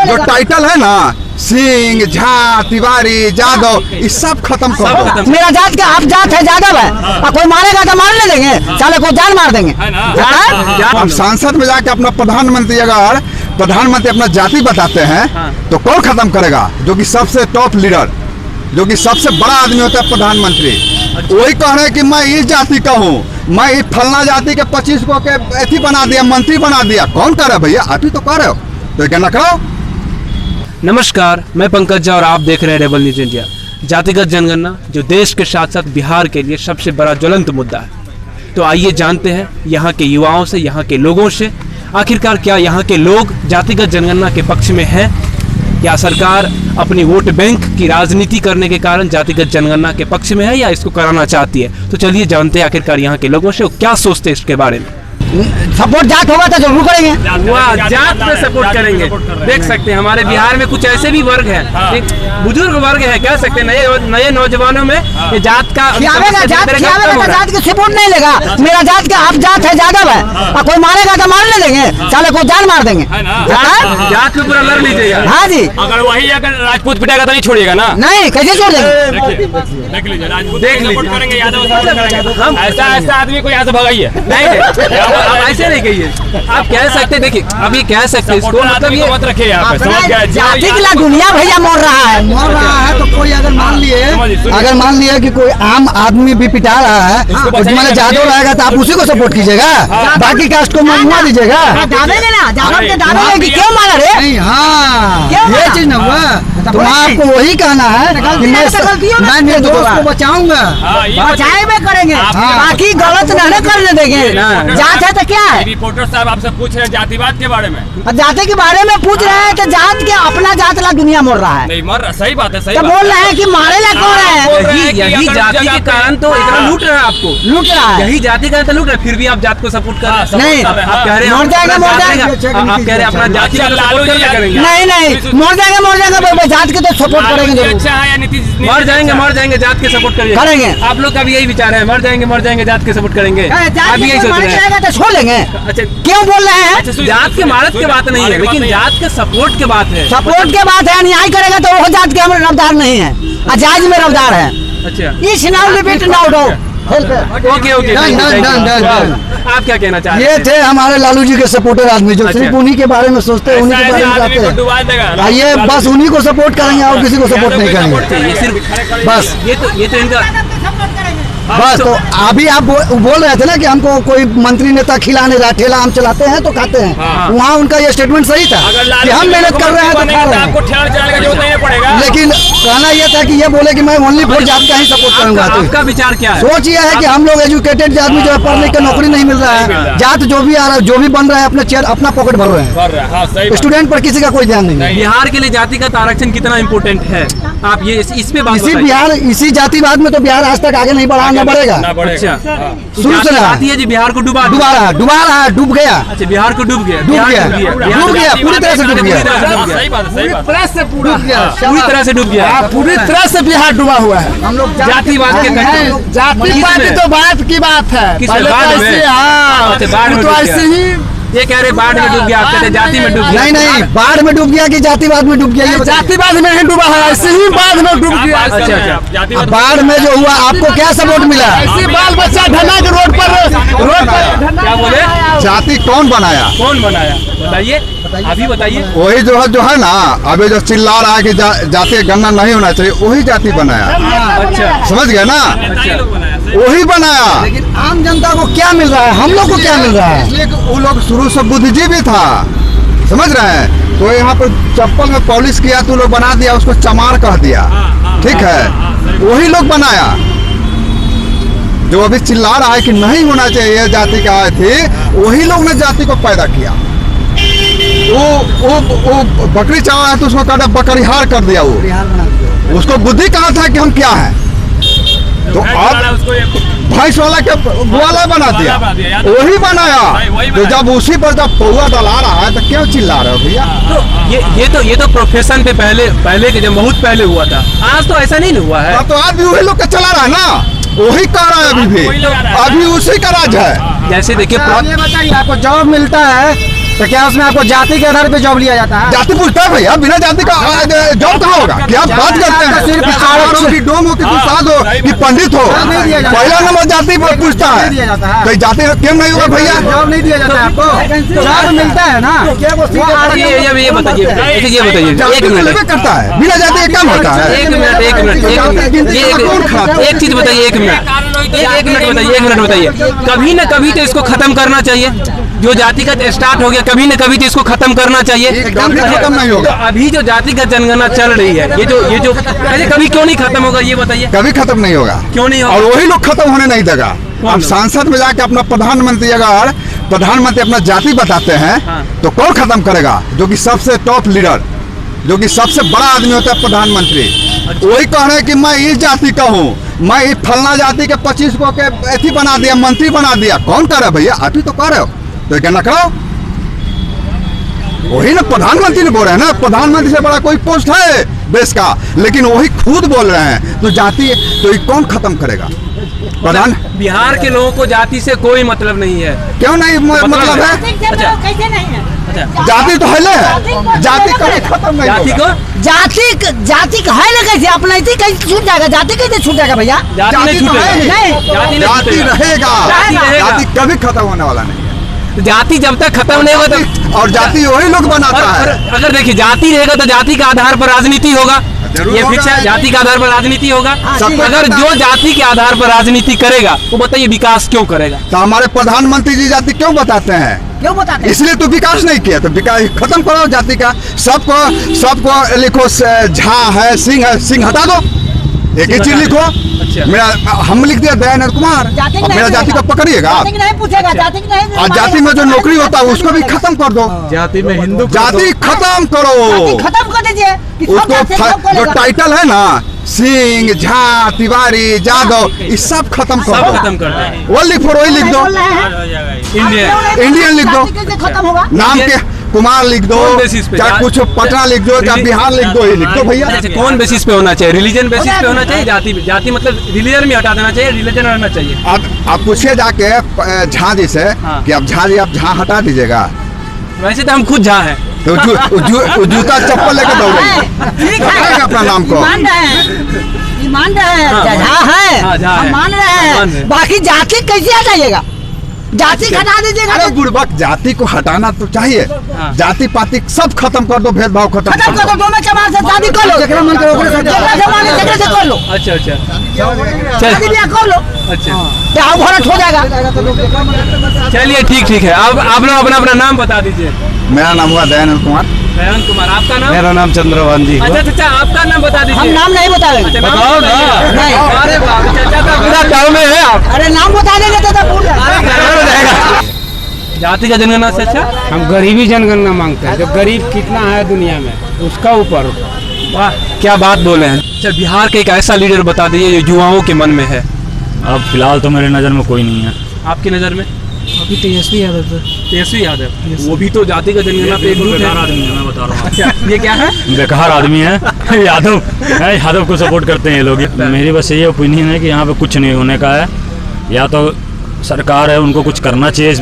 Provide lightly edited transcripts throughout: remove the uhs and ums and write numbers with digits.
जो टाइटल है ना, सिंह, झा, तिवारी, जादव, ये सब खत्म कर दो। मेरा जात का आप जात है, जादव है, और कोई मारेगा तो मारने देंगे, साले को जान मार देंगे। हम सांसद में जाके अपना प्रधानमंत्री, अगर प्रधानमंत्री अपना जाति बताते हैं तो कौन खत्म करेगा? जो कि सबसे टॉप लीडर, जो कि सबसे बड़ा आदमी होता है प्रधानमंत्री, वही कह रहे हैं कि मैं इस जाति का हूँ, मैं इस फलना जाति के 25 को के एथी बना दिया, मंत्री बना दिया। कौन कर रहा है भैया? आप ही तो कर रहे हो, तो क्या ना करो। नमस्कार, मैं पंकज झा और आप देख रहे हैं रेबल न्यूज इंडिया। जातिगत जनगणना जो देश के साथ साथ बिहार के लिए सबसे बड़ा ज्वलंत मुद्दा है। तो आइए जानते हैं यहाँ के युवाओं से, यहाँ के लोगों से, आखिरकार क्या यहाँ के लोग जातिगत जनगणना के पक्ष में हैं या सरकार अपनी वोट बैंक की राजनीति करने के कारण जातिगत जनगणना के पक्ष में है या इसको कराना चाहती है। तो चलिए जानते हैं आखिरकार यहाँ के लोगों से वो क्या सोचते हैं इसके बारे में। सपोर्ट जात होगा तो जरूर करेंगे। वाह, जात पे सपोर्ट करेंगे। देख सकते हैं हमारे बिहार में कुछ ऐसे भी वर्ग है, बुजुर्ग वर्ग है, कह सकते हैं नए नौजवानों में ये जात का जात के सपोर्ट नहीं लेगा। मेरा जात का आप जात है, जादव है, और कोई मारेगा तो मारने देंगे, साले को जान मार देंगे। जात में पूरा लड़ लीजिएगा। हाँ जी, अगर राजपूत पिटेगा तो नहीं छोड़िएगा ना? नहीं, कैसे छोड़ देंगे? देख लीजिए, राजपूत करेंगे, यादव हम ऐसा आदमी को यहाँ से भगाइए। आप ऐसे नहीं कहिए, आप कह सकते, देखिए अभी कह सकते इसको, मतलब ये मत रखिए यहाँ पे। जाति की दुनिया भैया मर रहा है तो कोई अगर मान लिए कि कोई आम आदमी भी पिटा रहा है, उसमें जादव रहेगा तो आप उसी को सपोर्ट कीजिएगा, बाकी कास्ट को मरवा दीजिएगा। क्यों मारा रे? हाँ, ये चीज ना हुआ तो आपको वही कहना है कि मैं मेरे दोस्त को बचाऊंगा, बचाए करेंगे, बाकी गलत नहीं करने देंगे। जात है तो क्या है? रिपोर्टर साहब आपसे पूछ रहे हैं जातिवाद के बारे में, जाति के बारे में पूछ रहे हैं कि जात के अपना जात ला दुनिया मर रहा है। नहीं मर रहा, सही बात है, सही तो बोल रहे हैं कि मारे ला कौन है? यही जाति के कारण तो इतना लूट रहा है, आपको लूट रहा है, यही जाति का तो लूट रहा है, फिर भी आप जात को सपोर्ट कर रहे हैं। नहीं, आप कह रहे हैं मर जाएगा, मर जाएगा, आप कह रहे हैं अपना जाति का सपोर्ट करेंगे। नहीं नहीं, मर जाएगा, जात के तो सपोर्ट करेंगे। अच्छा है या नीतीश? मर जाएंगे, जात के सपोर्ट करेंगे। आप लोग का भी यही विचार है, मर जाएंगे, जात के सपोर्ट करेंगे। आप यही सोच रहे हैं तो छोड़ लेंगे। अच्छा, क्यों बोल रहे हैं? जात के मारत की बात नहीं है, लेकिन जात के सपोर्ट की बात है। सपोर्ट के बात है, न्याय करेगा तो वो जात के हम रफ्तार नहीं है, आजाद में रफ्तार है। अच्छा, इस now repeat now do. Okay, आप क्या कहना चाहते हैं? ये थे हमारे लालू जी के सपोर्टर आदमी जो सिर्फ उन्हीं के बारे में सोचते हैं, उन्हीं के बारे में कहते हैं। ये बस उन्हीं को सपोर्ट करेंगे और किसी को सपोर्ट नहीं करेंगे। ये सिर्फ बस ये तो इनका बस। तो अभी आप बोल रहे थे ना कि हमको कोई मंत्री नेता खिलाने रहा, ठेला हम चलाते हैं तो खाते हैं, वहाँ उनका ये स्टेटमेंट सही था कि हम मेहनत कर रहे हैं तो खा रहे हैं। लेकिन कहना यह था कि ये बोले कि मैं ओनली फॉर जात का ही सपोर्ट करूंगा। तो आपका विचार क्या है? सोच ये है कि हम लोग एजुकेटेड आदमी जो है, पढ़ लिख के नौकरी नहीं मिल रहा है, जात जो भी आ रहा है, जो भी बन रहा है, अपने चेयर अपना पॉकेट भर रहे हैं, स्टूडेंट पर किसी का कोई ध्यान नहीं है। बिहार के लिए जातिगत आरक्षण कितना इम्पोर्टेंट है, आप ये इस पे बात इसी बिहार, इसी जातिवाद में तो बिहार आज तक आगे नहीं बढ़ा, न बढ़ेगा। अच्छा, शुरू से रहा है जी, बिहार को डूब गया। डूब गया। अच्छा, बिहार को डूब गया, पूरी तरह से डूब गया, पूरी तरह से डूब गया, पूरी तरह से बिहार डूबा हुआ है। हम लोग जातिवाद के जातिवाद तो बात की बात है, तो ऐसे ही ये कह रहे बाढ़ में डूब गया, आप कहते जाति में डूब गया। नहीं, बाढ़ में डूब गया कि जातिवाद में डूब गया? ये जातिवाद में ही डूबा है, ऐसे ही बाढ़ में डूब गया। अच्छा, बाढ़ में जो हुआ आपको क्या सपोर्ट मिला? बाल बच्चा ढला के रोड पर क्या बोले? जाति कौन बनाया? बताइए, अभी बताइए। वही जो है ना, अभी जो चिल्ला रहा है कि जाति गणना नहीं होना चाहिए, वही जाति बनाया। अच्छा, समझ गए ना? वही बनाया। लेकिन आम जनता को क्या मिल रहा है, हम लोग को क्या मिल रहा है? वो लोग शुरू से बुद्धिजीवी था, समझ रहे हैं? तो यहाँ पर चप्पल में पॉलिश किया तो लोग बना दिया, उसको चमार कह दिया, ठीक है? वही लोग बनाया जो अभी चिल्ला रहा है कि नहीं होना चाहिए जाति का थी, वही लोग ने जाति को पैदा किया। वो बकरी चावा है तो उसको कहता बकरिहार कर दिया, वो उसको बुद्धि कहा था कि हम क्या है, तो अब भैंस वाला के ग्वाला बना दिया, वही बनाया। तो जब उसी पर जब पौआ डला रहा है तो क्यों चिल्ला रहे हो भैया? तो ये तो प्रोफेशन पे पहले के जब बहुत पहले हुआ था, आज तो ऐसा नहीं हुआ है। तो आज भी वही लोग का चला रहा है ना, वही कर रहा है अभी उसी का राज है। जैसे देखिए, ये बताइए, आपको जॉब मिलता है तो क्या उसमें आपको जाति के आधार पे जॉब लिया जाता है? जाति पूछता है भैया, बिना जाति का जॉब कहाँ होगा? क्या आप बात करते हैं? सिर्फ आरक्षण हो कि डोम हो कि प्रसाद हो कि पंडित हो, पहला नंबर जाति पर पूछता है। तो ये जाति क्यों नहीं होगा भैया? जॉब नहीं दिया जाता है आपको, जॉब मिलता है ना। ये बताइए एक मिनट करता है, बिना जाति के काम होता है। एक चीज बताइए, एक मिनट बताइए, कभी न कभी तो इसको खत्म करना चाहिए। जो जातिगत स्टार्ट हो गया, कभी न कभी तो इसको खत्म करना चाहिए। कभी खत्म नहीं होगा। तो अभी जो जातिगत जनगणना चल रही है, ये जो ऐसे कभी क्यों नहीं खत्म होगा, ये बताइए। कभी खत्म नहीं होगा। क्यों नहीं होगा? और वही लोग खत्म होने नहीं देगा। अब सांसद में जाके अपना प्रधानमंत्री अपना जाति बताते हैं तो कौन खत्म करेगा? जो कि सबसे टॉप लीडर, जो कि सबसे बड़ा आदमी होता है प्रधानमंत्री, वही कह रहे हैं कि मैं इस जाति का हूँ, मैं इस फलना जाति के 25 को के एथी बना दिया, मंत्री बना दिया। कौन कर रहा है भैया? आप ही तो कर रहे हो। तो क्या नकराओ? वही ना प्रधानमंत्री ने बोल रहे हैं ना, प्रधानमंत्री से बड़ा कोई पोस्ट है देश का, लेकिन वही खुद बोल रहे हैं। तो जाति तो ये कौन खत्म करेगा? प्रधान बिहार के लोगों को जाति से कोई मतलब नहीं है। क्यों नहीं मतलब है? कैसे नहीं है? जाति तो है, जाति कभी खत्म नहीं जाति होगा। को जाति का है ना, कैसे अपना कैसे छूट जाएगा? जाति कैसे छूट जाएगा भैया? जाति नहीं तो है छूटेगा। नहीं। जाति रहेगा, जाति कभी खत्म होने वाला नहीं है। जाति जब तक खत्म नहीं होगा तो और जाति वही लोग बनाता है। अगर देखिए जाति रहेगा तो जाति के आधार पर राजनीति होगा, ये फिक्स है। जाति के आधार पर राजनीति होगा। अगर जो जाति के आधार पर राजनीति करेगा वो बताइए विकास क्यों करेगा? तो हमारे प्रधानमंत्री जी जाति क्यों बताते हैं? क्यों बताते हैं? इसलिए तो विकास नहीं किया। तो विकास खत्म करो जाति का। सबको लिखो झा है, सिंह है, सिंह हटा दो, एक ही चीज लिखो। अच्छा। मेरा हम लिख दिया दयानंद कुमार, अब मेरा जाति को पकड़िएगा। नहीं पूछेगा, जाति की नहीं। और जाति में जो नौकरी होता है उसको भी खत्म कर दो। जाति में हिंदू जाति खत्म करो। खत्म कर दीजिए। उसको जो टाइटल है ना, सिंह, झा, तिवारी, यादव, ये सब खत्म सब करो। खत्म कर दें। वो लिखो, वही लिख दो। इंडियन लिख दो। कैसे खत्म होगा? नाम के कुमार लिख दो, कौन बेसिस पे? चाहे कुछ पटना लिख दो, चाहे बिहार लिख दो, ये लिख दो भैया। अच्छा, कौन बेसिस पे होना चाहिए? रिलीजन बेसिस पे होना चाहिए? जाति मतलब रिलीजन में हटा देना चाहिए, रिलीजन रहना चाहिए। आप पूछिए जाके झा जी से कि आप झा जी, आप झा हटा दीजिएगा। वैसे तो हम खुद झा हैं। तो जूता चप्पल लेके दौड़ेंगे। ठीक है, अपना नाम को मान रहे हैं, मान रहे हैं, हाँ, झा है, हाँ, झा हम है। मान रहे मान हैं। रहे हैं। बाकी जाति कैसे हटाइएगा? जाति हटा दीजिएगा। अरे बुड़बक, जाति को हटाना तो चाहिए। हाँ। जाति पाति सब खत्म कर दो, भेदभाव खत्म खत्म कर कर दो, दो। दोनों के बाद से शादी कर लो। जकरा मन करो ओकरे साथ जकरा से माने तकरे से कर लो, अच्छा शादी ब्याह कर लो, अच्छा ब्याह भरत हो जाएगा। चलिए ठीक है। अब आप लोग अपना नाम बता दीजिए। मेरा नाम हुआ दयानंद कुमार। दयानंद कुमार, आपका नाम? मेरा नाम चंद्रभान जी। अच्छा चाचा, आपका नाम बता हम दीजिए। नाम नहीं बताएंगे। अच्छा, नाम बताओ ना। बताइए। नहीं। अरे बाप, चाचा का पूरा गाँव में है आप। अरे नाम बता देंगे तो भूल जाएगा। जाति का जनगणना से अच्छा हम गरीबी जनगणना मांगते हैं, जो गरीब कितना है दुनिया में उसका ऊपर। वाह, क्या बात बोले हैं। अच्छा, बिहार का एक ऐसा लीडर बता दीजिए जो युवाओं के मन में है। अब फिलहाल तो मेरे नज़र में कोई नहीं है। आपकी नज़र में? अभी तेजस्वी यादव तो तेजस्वी यादव, वो भी तो जाति का जनगणना पे एकजुट है। आदमी है, मैं बता रहा हूँ। अच्छा, ये क्या है? बेकार आदमी है। यादव को सपोर्ट करते हैं ये लोग। मेरी बस ये ओपिनियन है कि यहाँ पे कुछ नहीं होने का है। या तो सरकार है, उनको कुछ करना चाहिए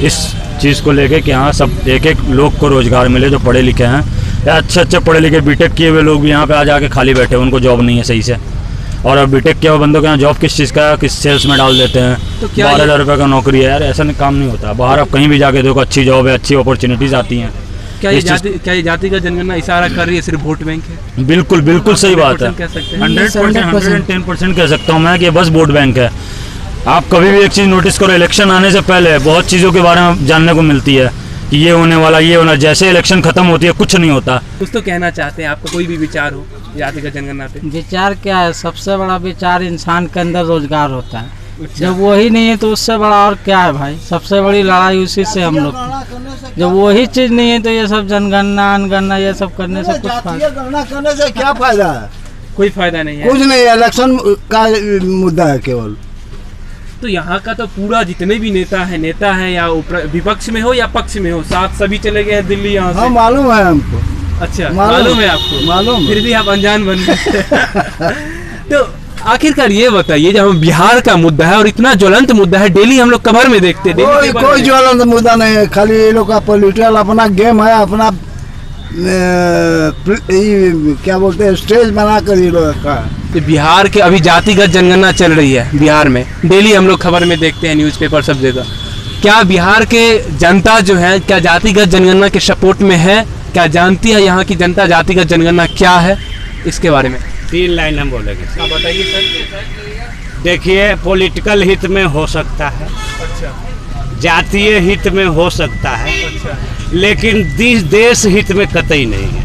इस चीज़ को लेके कि हाँ सब एक लोग को रोजगार मिले जो पढ़े लिखे हैं, या अच्छे पढ़े लिखे बीटेक किए हुए लोग भी यहाँ पे आ जाके खाली बैठे, उनको जॉब नहीं है सही से। और अब बीटेक किया हुआ बंदों के यहाँ जॉब किस चीज़ का, किस सेल्स में डाल देते हैं। तो क्या 12,000 रुपये का नौकरी है यार, ऐसा काम नहीं होता। बाहर आप कहीं भी जाके देखो, अच्छी जॉब है, अच्छी अपॉर्चुनिटीज़ आती हैं। क्या ये जाति का जनगणना इशारा कर रही है सिर्फ वोट बैंक है? बिल्कुल बिल्कुल सही बात है। 100% 110% कह सकता हूँ मैं कि बस वोट बैंक है। आप कभी भी एक चीज़ नोटिस करो, इलेक्शन आने से पहले बहुत चीज़ों के बारे में जानने को मिलती है कि ये होने वाला, ये होना। जैसे इलेक्शन खत्म होती है कुछ नहीं होता। कुछ तो कहना चाहते हैं, आपका कोई भी विचार हो जाति का जनगणना पे? विचार क्या है? सबसे बड़ा विचार इंसान के अंदर रोजगार होता है। जब वही नहीं है तो उससे बड़ा और क्या है भाई? सबसे बड़ी लड़ाई उसी से हम लोग की। जब वही चीज नहीं है तो ये सब जनगणना अनगणना ये सब करने से कुछ फायदा? गणना करने से क्या फायदा है? कोई फायदा नहीं है। कुछ नहीं, इलेक्शन का मुद्दा है केवल। तो यहाँ का तो पूरा जितने भी नेता है या विपक्ष में हो या पक्ष में हो, साथ सभी चले गए हैं दिल्ली यहाँ हाँ से। मालूम है हमको। अच्छा, मालूम है आपको? मालूम है। फिर भी आप अनजान बन गए। तो आखिरकार ये बताइए, जब हम बिहार का मुद्दा है और इतना ज्वलंत मुद्दा है, डेली हम लोग कवर में देखते हैं, कोई ज्वलंत मुद्दा नहीं है, खाली ये लोग का पॉलिटिकल अपना गेम है, अपना क्या बोलते हैं स्टेज बना कर ये लोग का। बिहार के अभी जातिगत जनगणना चल रही है बिहार में, डेली हम लोग खबर में देखते हैं, न्यूज़पेपर सब जगह। क्या बिहार के जनता जो है क्या जातिगत जनगणना के सपोर्ट में है? क्या जानती है यहाँ की जनता जातिगत जनगणना क्या है? इसके बारे में 3 लाइन हम बोलेंगे। बताइए सर। देखिए, पॉलिटिकल हित में हो सकता है, जातीय हित में हो सकता है, लेकिन देश हित में कतई नहीं है।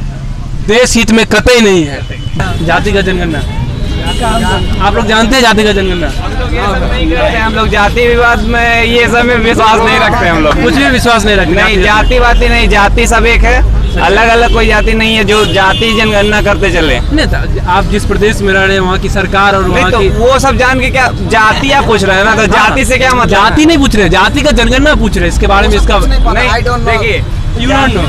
देश हित में कतई नहीं है जातिगत जनगणना। आप लोग जानते हैं जातिगत जनगणना? हम लोग जाति विवाद में ये सब में विश्वास नहीं रखते, हम लोग कुछ भी विश्वास नहीं रखते। नहीं, जातिवादी नहीं, जाति सब एक है, अलग अलग कोई जाति नहीं है जो जाति जनगणना करते चले। नहीं, आप जिस प्रदेश में रह रहे हैं वहाँ की सरकार और वहाँ की वो सब जान के क्या जाति आप पूछ रहे हैं ना, तो जाति से क्या मतलब? जाति नहीं पूछ रहे, जाति का जनगणना पूछ रहे, इसके बारे में इसका नहीं। देखिए, You don't know.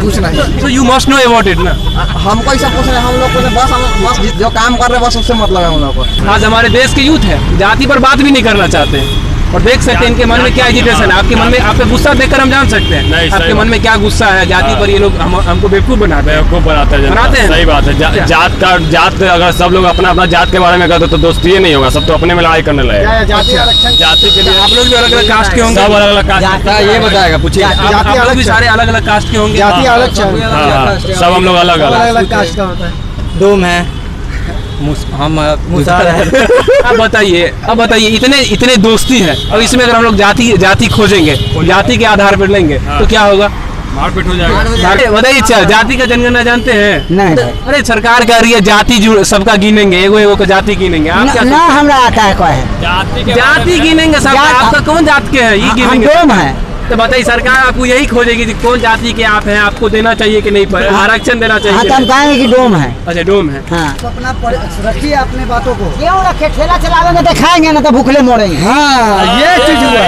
कुछ नहीं, So you must know about it ना। हमको ऐसा पूछ रहे हैं, हम लोग को बस जो काम कर रहे हैं बस उससे मतलब है हम लोग को। आज हमारे देश के यूथ है जाति पर बात भी नहीं करना चाहते हैं, और देख सकते हैं इनके मन में क्या एजिटेशन है। आपके मन में, आपका गुस्सा देखकर हम जान सकते हैं आपके मन में क्या गुस्सा है। जाति पर ये लोग हमको बेवकूफ बनाते हैं। बनाते हैं। सही बात है। जात अगर सब लोग अपना अपना जात के बारे में करते तो दोस्ती ही नहीं होगा, सब तो अपने में लड़ाई करने लगे। जाति के लिए आप लोग भी अलग अलग कास्ट के होंगे? सब अलग अलग कास्ट, ये बताएगा, पूछिए। आप लोग भी सारे अलग अलग कास्ट के होंगे? जाति अलग, सब हम लोग अलग अलग कास्ट का होता है। डोम है, हम मुसार है। अब बताइए इतने दोस्ती है, और इसमें अगर हम लोग जाति खोजेंगे, जाति के आधार पर लेंगे तो क्या होगा? मारपीट हो जाएगा। बताइए, अच्छा जाति का जनगणना जानते हैं? नहीं। अरे सरकार कह रही है जाति सबका गिनेंगे, एगो का जाति गिनेंगे। आप क्या ना हमरा आता है, कोई है जाति गिनेंगे सब? आपका कौन जात के है ये गिनेंगे? डोम है। तो बताइए, सरकार आपको यही खोजेगी कि कौन जाति के आप हैं, आपको देना चाहिए कि नहीं, आरक्षण देना चाहिए? हाँ, तो हम कहेंगे कि डोम है। अच्छा, डोम है। हाँ, तो अपना रखिए अपने बातों को। क्यों रखे? ठेला चलावेंगे तो खाएंगे ना, तो भूखले मरेंगे। हाँ, ये चीज हुआ,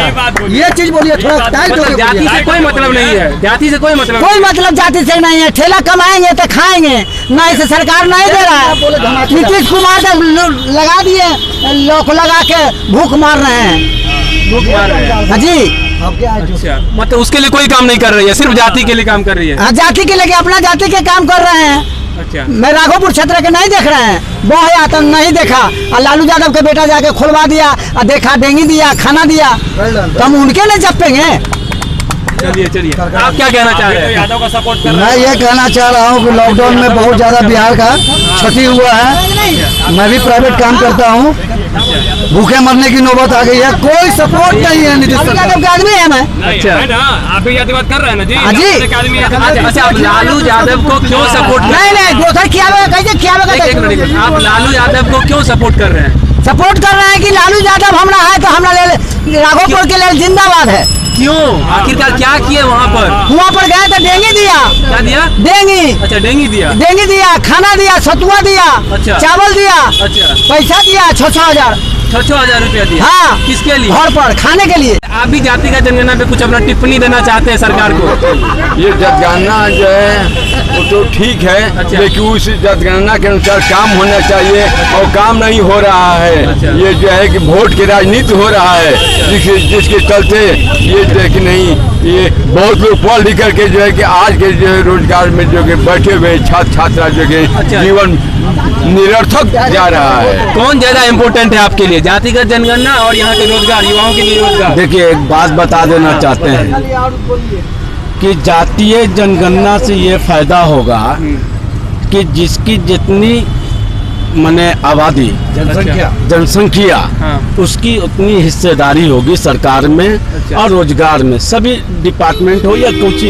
ये चीज बोलिए थोड़ा टाइट मतलब जाति से कोई मतलब नहीं है, जाति से कोई मतलब कोई मतलब जाति से नहीं है। ठेला कमाएंगे तो खाएंगे, नहीं से सरकार नहीं दे रहा है। नीतीश कुमार तो लगा दिए, लोग लगा के भूख मार रहे हैं। भूख मार रहे हैं। हाँ जी। अच्छा, मतलब उसके लिए कोई काम नहीं कर रही है, सिर्फ जाति के लिए काम कर रही है। हाँ, जाति के लिए अपना जाति के काम कर रहे हैं। अच्छा, मैं राघोपुर क्षेत्र के नहीं देख रहे हैं, बहुत तो नहीं देखा। और लालू यादव के बेटा जाके खुलवा दिया, और देखा डेंगी दिया, खाना दिया, तो हम उनके नहीं जपेंगे। चलिए आप क्या कहना चाह रहे हैं? यादव का सपोर्ट मैं ये कहना चाह रहा हूँ कि लॉकडाउन में बहुत ज्यादा बिहार का क्षति हुआ है। मैं भी प्राइवेट काम करता हूँ, भूखे मरने की नौबत आ गई है, कोई सपोर्ट नहीं है नीतीश सरकार यादव का आदमी है मैं। अच्छा, आप भी जातिवाद कर रहे हैं ना जी? हाँ जी। आदमी अच्छा, आप लालू यादव को क्यों सपोर्ट कर रहे हैं? नहीं, दोसर खियावे कैसे खियावे? एक मिनट, आप लालू यादव को क्यों सपोर्ट कर रहे हैं? सपोर्ट कर रहे हैं कि लालू यादव हमरा है तो हमरा ले राघोपुर के लिए जिंदाबाद है। क्यों? आखिरकार क्या किए वहाँ पर? वहाँ पर गए तो डेंगी दिया। क्या दिया? डेंगी। अच्छा, डेंगी दिया। डेंगी दिया, खाना दिया, सतुआ दिया, अच्छा। चावल दिया, अच्छा, पैसा दिया 6,000 रुपया दिया। हाँ। किसके लिए? घर पर खाने के लिए। आप भी जातिगत जनगणना पे कुछ अपना टिप्पणी देना चाहते हैं सरकार को? ये जनगणना जो है वो तो ठीक है, अच्छा। लेकिन उस जनगणना के अनुसार काम होना चाहिए और काम नहीं हो रहा है। अच्छा। ये जो है कि वोट की राजनीति हो रहा है, जिसके चलते ये जो है कि नहीं, ये बहुत लोग पढ़ लिख करके जो है कि आज के जो है रोजगार में जो कि बैठे हुए छात्र छात्रा जो कि अच्छा। जीवन निरर्थक जा रहा है। कौन ज्यादा इम्पोर्टेंट है आपके लिए, जातिगत जनगणना और यहाँ के रोजगार, युवाओं के लिए रोजगार? देखिए, एक बात बता देना चाहते हैं कि जातीय जनगणना से ये फायदा होगा कि जिसकी जितनी माने आबादी जनसंख्या हाँ। उसकी उतनी हिस्सेदारी होगी सरकार में और रोजगार में, सभी डिपार्टमेंट हो या कुछ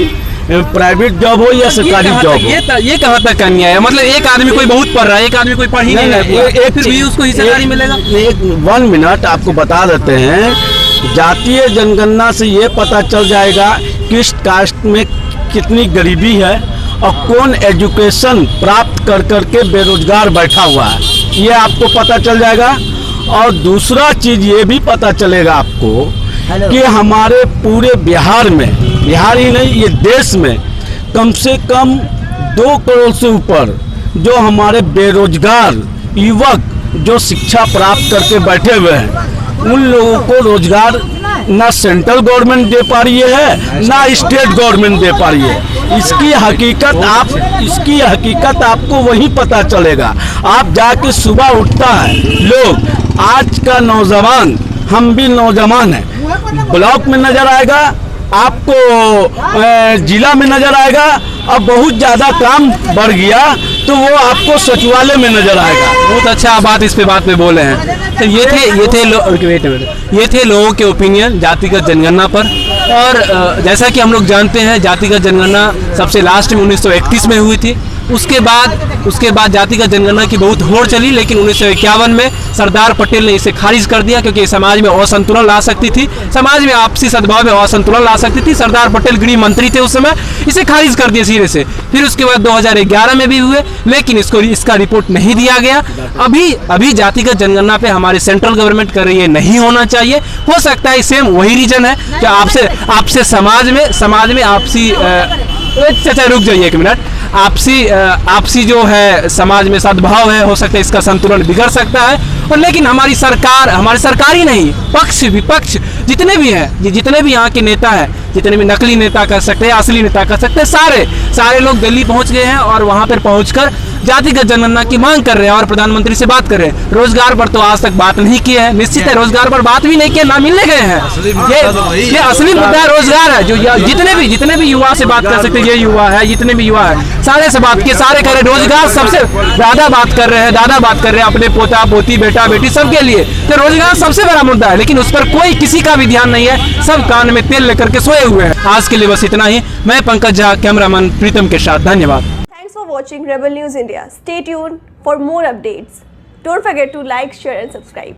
प्राइवेट जॉब हो या सरकारी जॉब हो। ये कहाँ तक अन्याय है? मतलब एक आदमी कोई बहुत पढ़ रहा है, एक आदमी कोई पढ़ ही नहीं रहा है, फिर भी उसको हिस्सेदारी मिलेगा? एक 1 मिनट आपको बता देते हैं, जातीय जनगणना से ये पता चल जाएगा किस कास्ट में कितनी गरीबी है और कौन एजुकेशन प्राप्त कर करके बेरोजगार बैठा हुआ है, ये आपको पता चल जाएगा। और दूसरा चीज ये भी पता चलेगा आपको कि हमारे पूरे बिहार में, बिहार ही नहीं ये देश में कम से कम 2 करोड़ से ऊपर जो हमारे बेरोजगार युवक जो शिक्षा प्राप्त करके बैठे हुए हैं उन लोगों को रोजगार ना सेंट्रल गवर्नमेंट दे पा रही है ना स्टेट गवर्नमेंट दे पा रही है। इसकी हकीकत आपको वहीं पता चलेगा। आप जाके सुबह उठता है लोग, आज का नौजवान, हम भी नौजवान हैं, ब्लॉक में नजर आएगा आपको, जिला में नजर आएगा, अब बहुत ज्यादा काम बढ़ गया तो वो आपको सचिवालय में नजर आएगा। बहुत अच्छा आप इस बात में बोले हैं। तो ये थे लोगों के ओपिनियन जातिगत जनगणना पर। और जैसा कि हम लोग जानते हैं जातिगत जनगणना सबसे लास्ट में 1931 में हुई थी। उसके बाद जातिगत जनगणना की बहुत होड़ चली, लेकिन 1951 में सरदार पटेल ने इसे खारिज कर दिया क्योंकि समाज में असंतुलन ला सकती थी, समाज में आपसी सद्भाव में असंतुलन ला सकती थी। सरदार पटेल गृह मंत्री थे उस समय, इसे खारिज कर दिया सिरे से। फिर उसके बाद 2011 में भी हुए, लेकिन इसका रिपोर्ट नहीं दिया गया। अभी जातिगत जनगणना पे हमारे सेंट्रल गवर्नमेंट कर रही है, नहीं होना चाहिए। हो सकता है सेम वही रीजन है कि आपसे समाज में आपसी चाचा रुक जाइए एक मिनट, आपसी जो है समाज में सद्भाव है, हो सकता है इसका संतुलन बिगड़ सकता है। और लेकिन हमारी सरकार ही नहीं, पक्ष विपक्ष जितने भी हैं, जितने भी यहाँ के नेता हैं, जितने भी नकली नेता कर सकते हैं, असली नेता कर सकते हैं, सारे लोग दिल्ली पहुंच गए हैं और वहां पर पहुंचकर जातिगत जनगणना की मांग कर रहे हैं और प्रधानमंत्री से बात कर रहे हैं। रोजगार पर तो आज तक बात नहीं की है, निश्चित है रोजगार पर बात भी नहीं किया, ना मिलने गए हैं। ये असली मुद्दा रोजगार है, जो जितने भी युवा से बात कर सकते हैं, ये युवा है, जितने भी युवा है, सारे से बात किए, सारे कह रहे रोजगार सबसे ज्यादा बात कर रहे हैं, अपने पोता पोती बेटा बेटी सबके लिए। तो रोजगार सबसे बड़ा मुद्दा है, लेकिन उस पर कोई किसी का भी ध्यान नहीं है, सब कान में तेल लेकर के सोए हुए हैं। आज के लिए बस इतना ही। मैं पंकज झा, कैमरामैन प्रीतम के साथ, धन्यवाद। Thanks for watching Rebel News India. Stay tuned for more updates. Don't forget to like, share and subscribe.